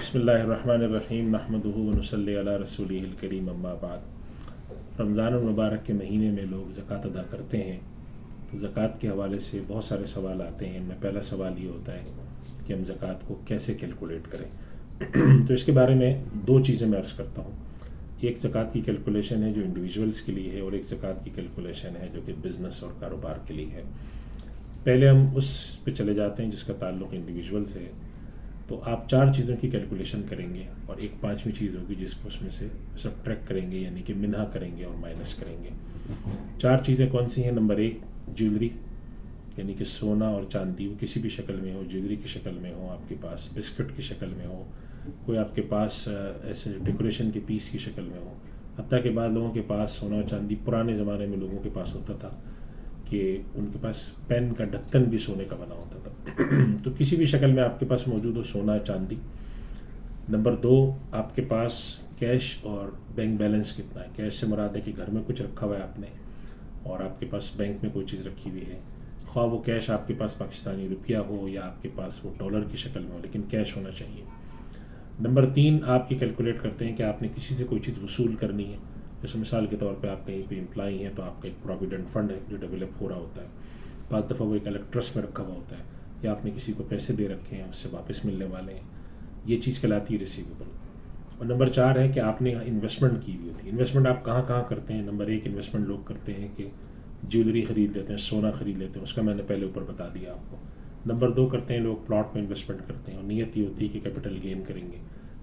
بسم اللہ الرحمن الرحیم نحمدہ ونصلی علی رسولہ الکریم اما بعد۔ رمضان المبارک کے مہینے میں لوگ زکوٰۃ ادا کرتے ہیں، تو زکوٰۃ کے حوالے سے بہت سارے سوال آتے ہیں۔ ان میں پہلا سوال یہ ہوتا ہے کہ ہم زکوٰۃ کو کیسے کیلکولیٹ کریں۔ تو اس کے بارے میں دو چیزیں میں عرض کرتا ہوں۔ ایک زکوٰۃ کی کیلکولیشن ہے جو انڈیویجولس کے لیے ہے، اور ایک زکوٰۃ کی کیلکولیشن ہے جو کہ بزنس اور کاروبار کے لیے ہے۔ پہلے ہم اس پہ چلے جاتے ہیں جس کا تعلق انڈیویجول سے ہے۔ تو آپ 4 چیزوں کی کیلکولیشن کریں گے، اور ایک 5ویں چیز ہوگی جس کو اس میں سے سب ٹریک کریں گے، یعنی کہ منہا کریں گے اور مائنس کریں گے۔ 4 چیزیں کون سی ہیں؟ نمبر 1 جیولری، یعنی کہ سونا اور چاندی، وہ کسی بھی شکل میں ہو، جیولری کی شکل میں ہو آپ کے پاس، بسکٹ کی شکل میں ہو، کوئی آپ کے پاس ایسے ڈیکوریشن کے پیس کی شکل میں ہو۔ حتیٰ کہ بعض لوگوں کے پاس سونا اور چاندی پرانے زمانے میں لوگوں کے پاس ہوتا تھا کہ ان کے پاس پین کا ڈھکن بھی سونے کا بنا ہوتا تھا۔ تو کسی بھی شکل میں آپ کے پاس موجود ہو سونا چاندی۔ نمبر 2 آپ کے پاس کیش اور بینک بیلنس کتنا ہے۔ کیش سے مراد ہے کہ گھر میں کچھ رکھا ہوا ہے آپ نے، اور آپ کے پاس بینک میں کوئی چیز رکھی ہوئی ہے، خواہ وہ کیش آپ کے پاس پاکستانی روپیہ ہو یا آپ کے پاس وہ ڈالر کی شکل میں ہو، لیکن کیش ہونا چاہیے۔ نمبر 3 آپ یہ کیلکولیٹ کرتے ہیں کہ آپ نے کسی سے کوئی چیز وصول کرنی ہے۔ جیسے مثال کے طور پہ آپ کہیں پہ امپلائی ہیں تو آپ کا ایک پروویڈنٹ فنڈ ہے جو ڈیولپ ہو رہا ہوتا ہے، بعض دفعہ وہ ایک الگ ٹرسٹ میں رکھا ہوا ہوتا ہے، یا آپ نے کسی کو پیسے دے رکھے ہیں، اس سے واپس ملنے والے ہیں، یہ چیز کہلاتی ہے ریسیویبل۔ اور نمبر 4 ہے کہ آپ نے انویسٹمنٹ کی ہوئی ہوتی ہے۔ انویسٹمنٹ آپ کہاں کہاں کرتے ہیں؟ نمبر 1 انویسٹمنٹ لوگ کرتے ہیں کہ جیولری خرید لیتے ہیں، سونا خرید لیتے ہیں، اس کا میں نے پہلے اوپر بتا دیا آپ کو۔ نمبر 2 کرتے ہیں لوگ پلاٹ میں انویسٹمنٹ کرتے ہیں، اور نیت یہ ہوتی ہے کہ کیپٹل گین کریں گے،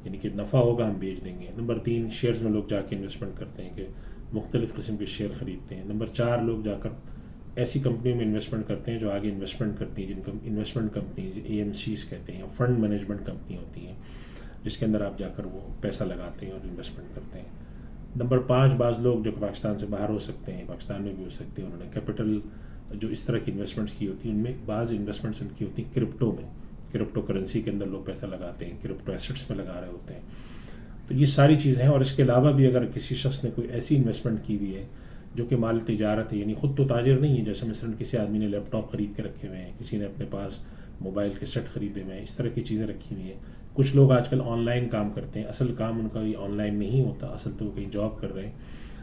یعنی کہ نفع ہوگا ہم بیچ دیں گے۔ نمبر 3 شیئرز میں لوگ جا کے انویسٹمنٹ کرتے ہیں کہ مختلف قسم کے شیئر خریدتے ہیں۔ نمبر 4 لوگ جا کر ایسی کمپنیوں میں انویسٹمنٹ کرتے ہیں جو آگے انویسٹمنٹ کرتی ہیں، جن کو انویسٹمنٹ کمپنیز AMCs کہتے ہیں، فنڈ مینجمنٹ کمپنی ہوتی ہیں جس کے اندر آپ جا کر وہ پیسہ لگاتے ہیں اور انویسٹمنٹ کرتے ہیں۔ نمبر 5 بعض لوگ جو کہ پاکستان سے باہر ہو سکتے ہیں، پاکستان میں بھی ہو سکتے ہیں، انہوں نے کیپٹل جو اس طرح کی انویسٹمنٹس کی ہوتی ہیں، ان میں بعض انویسٹمنٹس ان کی ہوتی ہیں کرپٹو میں، کرپٹو کرنسی کے اندر لوگ پیسہ لگاتے ہیں، کرپٹو ایسٹس میں لگا رہے ہوتے ہیں۔ تو یہ ساری چیزیں ہیں، اور اس کے علاوہ بھی اگر کسی شخص نے کوئی ایسی انویسٹمنٹ کی ہوئی ہے جو کہ مال تجارت ہے، یعنی خود تو تاجر نہیں ہے، جیسے مثلاً کسی آدمی نے لیپ ٹاپ خرید کے رکھے ہوئے ہیں، کسی نے اپنے پاس موبائل کے سیٹ خریدے ہوئے ہیں، اس طرح کی چیزیں رکھی ہوئی ہیں۔ کچھ لوگ آج کل آن لائن کام کرتے ہیں، اصل کام ان کا یہ آن لائن نہیں ہوتا، اصل تو وہ کہیں جاب کر رہے ہیں،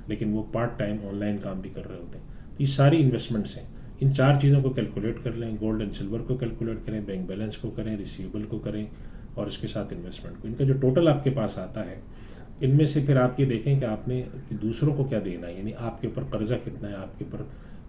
لیکن وہ پارٹ ٹائم آن لائن کام بھی کر رہے ہوتے ہیں۔ تو یہ ساری انویسٹمنٹس ہیں۔ ان 4 چیزوں کو کیلکولیٹ کر لیں، گولڈ اینڈ سلور کو کیلکولیٹ کریں، بینک بیلنس کو کریں، ریسیویبل کو کریں، اور اس کے ساتھ انویسٹمنٹ کو۔ ان کا جو ٹوٹل آپ کے پاس آتا ہے، ان میں سے پھر آپ یہ دیکھیں کہ آپ نے دوسروں کو کیا دینا ہے، یعنی آپ کے اوپر قرضہ کتنا ہے، آپ کے اوپر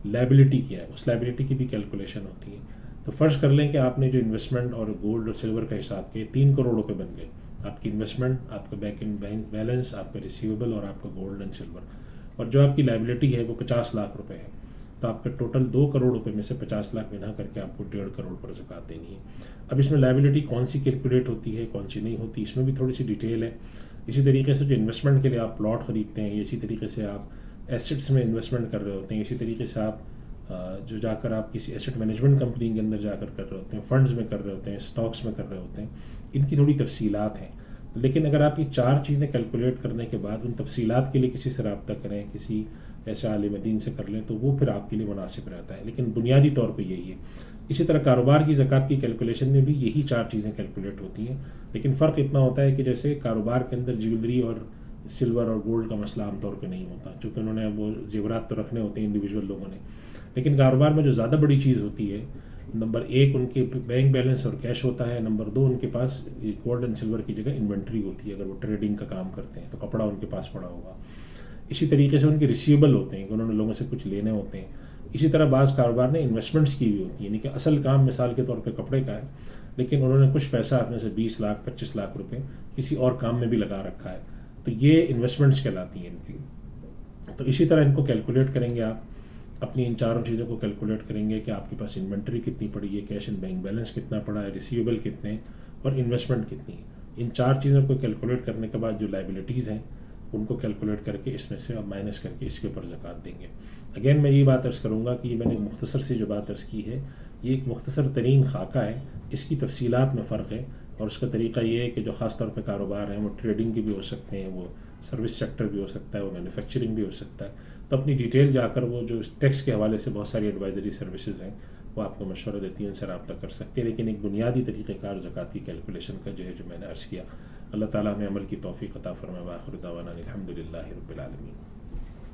لائبلٹی کیا ہے، اس لائبلٹی کی بھی کیلکولیشن ہوتی ہے۔ تو فرض کر لیں کہ آپ نے جو انویسٹمنٹ اور گولڈ اور سلور کا حساب کیا 3 کروڑ روپے بن گئے، آپ کی انویسٹمنٹ، آپ کا بینک بیلنس، آپ کا ریسیویبل اور آپ کا گولڈ اینڈ سلور، اور جو آپ کی لائبلٹی ہے وہ 50 لاکھ روپے ہے۔ تو آپ کا ٹوٹل 2 کروڑ روپے میں سے 50 لاکھ منہا کر کے آپ کو 1.5 کروڑ پر زکوٰۃ دینی ہے۔ اب اس میں لائبلٹی کون سی کیلکولیٹ ہوتی ہے، کون سی نہیں ہوتی، اس میں بھی تھوڑی سی ڈیٹیل ہے۔ اسی طریقے سے جو انویسٹمنٹ کے لیے آپ پلاٹ خریدتے ہیں، اسی طریقے سے آپ ایسٹس میں انویسٹمنٹ کر رہے ہوتے ہیں، اسی طریقے سے آپ جو جا کر آپ کسی ایسٹ مینجمنٹ کمپنی کے اندر جا کر رہے ہوتے ہیں، فنڈز میں کر رہے ہوتے ہیں، اسٹاکس میں کر رہے ہوتے ہیں، ان کی تھوڑی تفصیلات ہیں۔ لیکن اگر آپ یہ 4 چیزیں کیلکولیٹ کرنے کے بعد ان تفصیلات کے لیے کسی سے رابطہ کریں، کسی ایسے عالم دین سے کر لیں، تو وہ پھر آپ کے لیے مناسب رہتا ہے، لیکن بنیادی طور پہ یہی ہے۔ اسی طرح کاروبار کی زکوٰۃ کی کیلکولیشن میں بھی یہی 4 چیزیں کیلکولیٹ ہوتی ہیں، لیکن فرق اتنا ہوتا ہے کہ جیسے کاروبار کے اندر جیولری اور سلور اور گولڈ کا مسئلہ عام طور پہ نہیں ہوتا، چونکہ انہوں نے وہ زیورات تو رکھنے ہوتے ہیں انڈیویجول لوگوں نے، لیکن کاروبار میں جو زیادہ بڑی چیز ہوتی ہے، نمبر 1 ان کے بینک بیلنس اور کیش ہوتا ہے، نمبر 2 ان کے پاس گولڈ اینڈ سلور کی جگہ انوینٹری ہوتی ہے، اگر وہ ٹریڈنگ کا کام کرتے ہیں تو کپڑا ان کے پاس پڑا ہوگا۔ اسی طریقے سے ان کے ریسیویبل ہوتے ہیں کہ انہوں نے لوگوں سے کچھ لینے ہوتے ہیں۔ اسی طرح بعض کاروبار نے انویسٹمنٹس کی ہوئی ہوتی ہیں، یعنی کہ اصل کام مثال کے طور پہ کپڑے کا ہے، لیکن انہوں نے کچھ پیسہ اپنے سے 20 لاکھ 25 لاکھ روپے کسی اور کام میں بھی لگا رکھا ہے، تو یہ انویسٹمنٹس کہلاتی ہیں ان کی۔ تو اسی طرح ان کو کیلکولیٹ کریں گے، آپ اپنی ان 4 چیزوں کو کیلکولیٹ کریں گے کہ آپ کے پاس انوینٹری کتنی پڑی ہے، کیش اینڈ بینک بیلنس کتنا پڑا ہے، ریسیویبل کتنے، اور انویسٹمنٹ کتنی ہے۔ ان 4 چیزوں کو کیلکولیٹ کرنے کے بعد جو لائبلٹیز ہیں ان کو کیلکولیٹ کر کے اس میں سے اب مائنس کر کے اس کے اوپر زکوٰۃ دیں گے۔ اگین میں یہ بات عرض کروں گا کہ یہ میں نے مختصر سی جو بات عرض کی ہے، یہ ایک مختصر ترین خاکہ ہے، اس کی تفصیلات میں فرق ہے، اور اس کا طریقہ یہ ہے کہ جو خاص طور پہ کاروبار ہیں وہ ٹریڈنگ کی بھی ہو سکتے ہیں، وہ سروس سیکٹر بھی ہو سکتا ہے، وہ مینوفیکچرنگ بھی ہو سکتا ہے، تو اپنی ڈیٹیل جا کر وہ جو ٹیکس کے حوالے سے بہت ساری ایڈوائزری سروسز ہیں وہ آپ کو مشورہ دیتی ہیں، ان سے رابطہ کر سکتے ہیں، لیکن ایک بنیادی طریقہ کار زکوٰۃ کی کیلکولیشن کا جو ہے جو میں نے عرض کیا۔ اللہ تعالیٰ ہمیں عمل کی توفیق عطا فرمائے. وآخر دعوانا الحمد للہ رب العالمین.